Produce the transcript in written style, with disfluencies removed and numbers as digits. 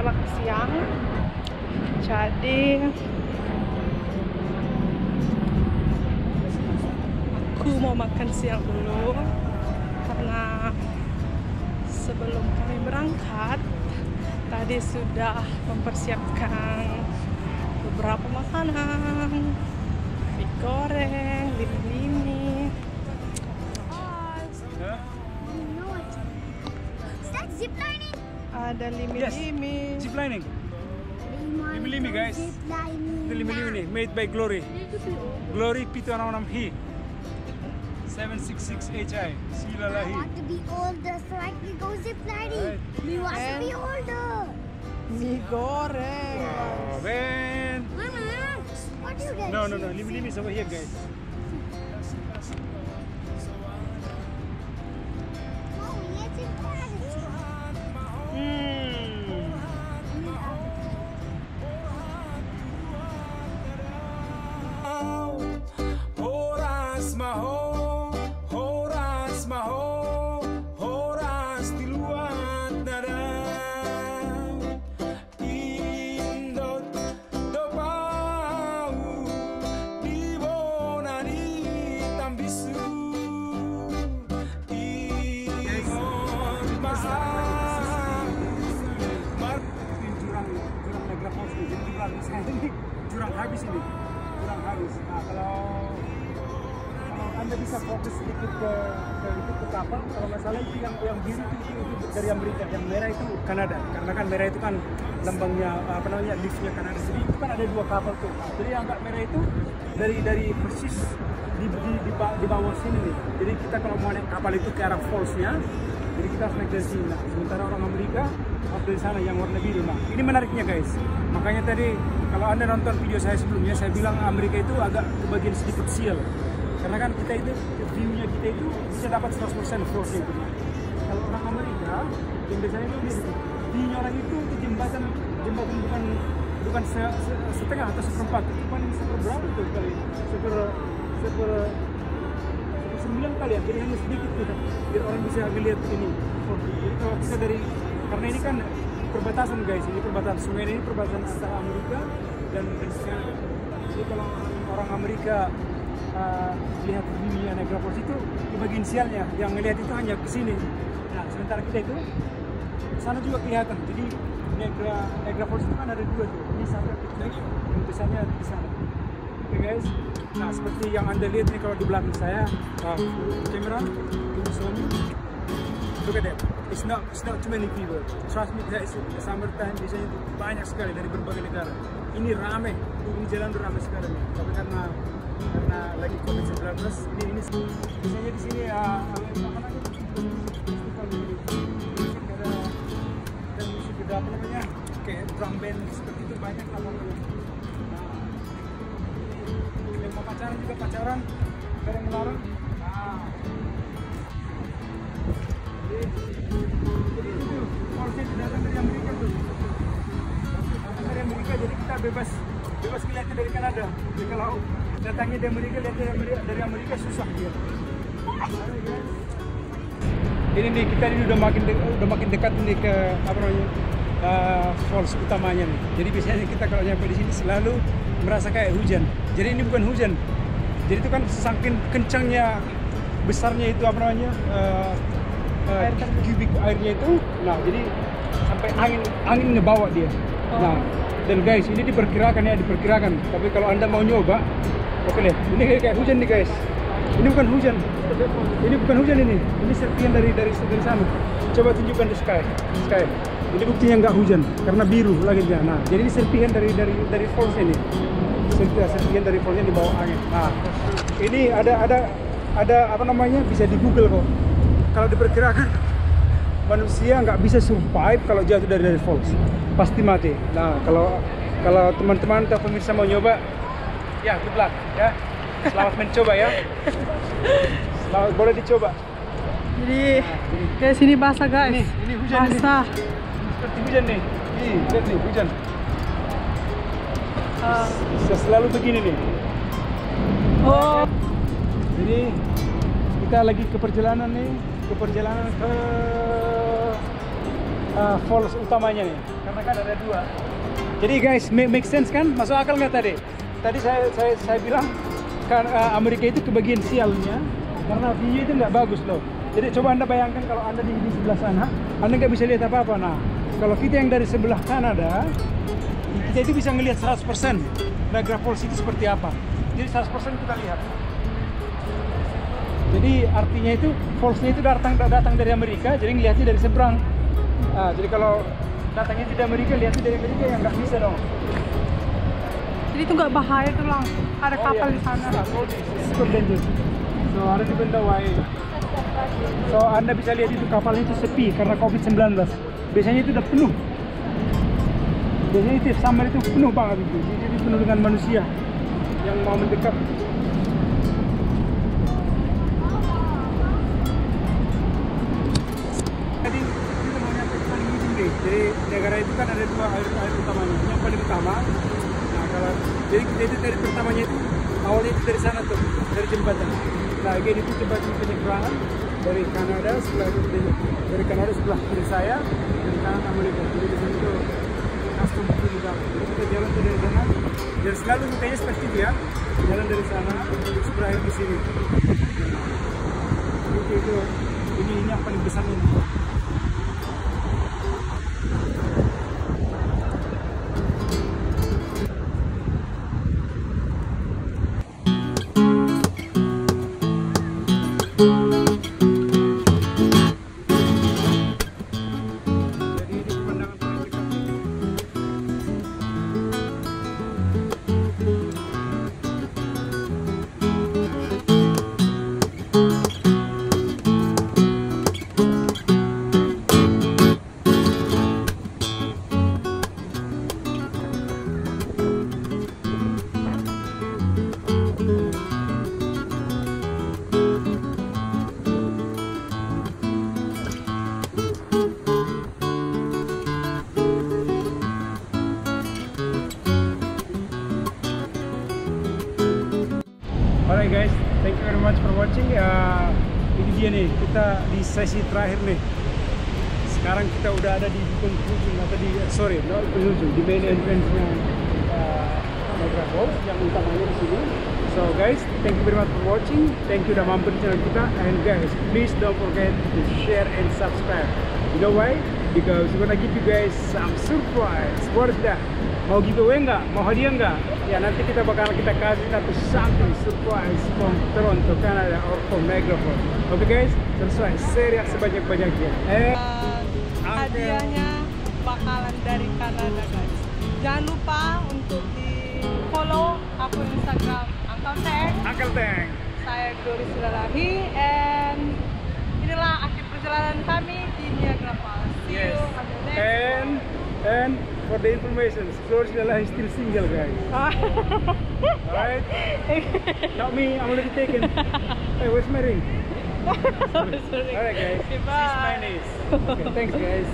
makan siang. Jadi aku mau makan siang dulu karena sebelum kami berangkat tadi sudah mempersiapkan beberapa makanan, mie goreng, limi-limi. Zip lining. Ada limi-limi. Yes, zip lining. Limi-limi guys. Itu limi-limi nih, made by Glory. Glory P26 He. 766 HI. I Silalahi. want to be older so I can go zip lining. We want to be older. Mie goreng. Oh, man. Mama, what do you guys? No. Limi-limi is over here guys. Oh, yes, it's bad. Jurang habis ini, jurang habis. Nah, kalau Anda bisa fokus sedikit ke kapal, kalau nggak salah itu yang biru itu dari Amerika, yang merah itu Kanada. Karena kan merah itu kan lambangnya leafnya Kanada. Jadi itu kan ada dua kapal tuh. Jadi yang agak merah itu dari persis di bawah sini nih. Jadi kita kalau mau naik kapal itu ke arah fallsnya, jadi kita harus naik dari sini. Nah, sementara orang Amerika dari sana yang warna biru. Nah, ini menariknya guys. Makanya tadi kalau Anda nonton video saya sebelumnya, saya bilang Amerika itu agak bagian sedikit sial. Karena kan kita itu, view-nya kita itu bisa dapat 100% flow-nya itu. Kalau orang Amerika, yang biasanya itu view-nya orang itu jembatan bukan setengah atau seperempat, cuma seperberapa itu kali, sembilan kali ya, jadi hanya sedikit kita, biar orang bisa melihat ini. Jadi kalau kita karena ini kan perbatasan guys, ini perbatasan sungai ini perbatasan antara Amerika dan Kanada. Jadi kalau orang Amerika lihat dunia Niagara Falls itu di bagian sialnya, yang ngelihat itu hanya ke sini. Nah, sementara kita itu sana juga kelihatan. Jadi Niagara Falls itu kan ada dua tuh. Ini satu kecil, yang besarnya di sana. Oke guys. Nah, seperti yang Anda lihat nih kalau di belakang saya, kamera, look at that. It's not too many people. Trust me, guys. Summertime di sini banyak sekali dari berbagai negara. Ini ramai, ini jalan ramai sekali. Tapi karena lagi COVID-19, ini biasanya di sini ada musik apa namanya, kayak drum band seperti itu banyak lah pokoknya. Yang mau pacaran juga pacaran, kadang melarang. Jadi itu harusnya datang dari Amerika tuh. Datang dari Amerika, jadi kita bebas melihatnya dari Kanada. Jadi kalau datangnya dari Amerika susah dia. Ini nih kita ini udah makin dekat nih ke falls utamanya nih. Jadi biasanya kita kalau nyampe di sini selalu merasa kayak hujan. Jadi ini bukan hujan. Jadi itu kan saking kencangnya, besarnya itu kubik airnya itu. Nah, jadi sampai angin ngebawa dia. Nah, dan guys, ini diperkirakan. Tapi kalau Anda mau nyoba, oke deh. Ini kayak hujan nih guys. Ini bukan hujan. Ini serpihan dari sana. Coba tunjukkan di sky. Ini buktinya nggak hujan karena biru lagi dia. Nah, jadi ini serpihan dari falls ini. Serpihan dari fallsnya di bawah angin. Nah, ini ada bisa di Google kok. Kalau diperkirakan manusia nggak bisa survive kalau jatuh dari falls, pasti mati. Nah, kalau teman-teman atau pemirsa mau nyoba, ya good luck ya. Selamat mencoba ya. Selamat, boleh dicoba. Jadi kayak sini basah guys. Ini hujan. Basah. Ini seperti hujan nih. Lihat nih hujan. Bisa selalu begini nih. Oh. Jadi kita lagi ke perjalanan ke falls utamanya nih, karena kan ada dua. Jadi guys, make sense kan? Masuk akal nggak tadi? Tadi saya bilang kan Amerika itu kebagian sialnya karena view itu nggak bagus loh. Jadi coba Anda bayangkan kalau Anda di sebelah sana, Anda nggak bisa lihat apa-apa. Nah, kalau kita yang dari sebelah Kanada, kita itu bisa ngelihat 100% Niagara Falls itu seperti apa. Jadi 100% kita lihat. Jadi artinya itu fallsnya itu datang dari Amerika, jadi ngelihatnya dari seberang. Jadi kalau datangnya tidak Amerika, lihatnya dari Amerika yang nggak bisa dong. Jadi itu nggak bahaya tuh langsung. Ada kapal di sana. Super dangerous. So harus dibenda why. So Anda bisa lihat itu kapalnya itu sepi karena COVID-19. Biasanya itu udah penuh. Biasanya itu summer itu penuh banget itu. Jadi penuh dengan manusia yang mau mendekat. Jadi kita mau nyampe ke paling ujung deh. Jadi negara itu kan ada dua air utamanya. Yang paling utama. Nah kalau jadi kita itu dari pertamanya itu awalnya itu dari sana tuh, dari jembatan. Nah ini itu jembatan penyeberangan dari Kanada, sebelah dari Kanada sebelah kiri saya, dari kanan Amerika. Jadi di sini tuh custom kiri banget. Jadi kita jalan tuh dari sana. Dan selalu rutenya seperti itu ya. Jalan dari sana, terus berakhir di sini. Itu ini yang paling besar ini. Alright guys, thank you very much for watching. Ini dia nih, kita di sesi terakhir nih. Sekarang kita udah ada di penghujung atau di penghujung di main entrance-nya Niagara Falls yang utamanya di sini. So guys, thank you very much for watching. Thank you udah mampir di channel kita. And guys, please don't forget to share and subscribe. You know why? Because we're gonna give you guys some surprise. What is that? Mau giveaway nggak? Mau hadiah nggak? Ya nanti kita kasih satu something surprise from Toronto, Canada, or from Niagara Falls. Oke guys, selesai. Share sebanyak-banyaknya. Hadiahnya bakalan dari Kanada guys. Jangan lupa untuk di follow akun Instagram Uncle Tank. Saya disini, and inilah akhir perjalanan kami di Niagara Falls. See you on the next one. And for the information, disini is still single guys. Alright? Not me, I'm already taken. Hey, where's my ring? Sorry. Alright guys, this is my niece. Okay, thanks guys.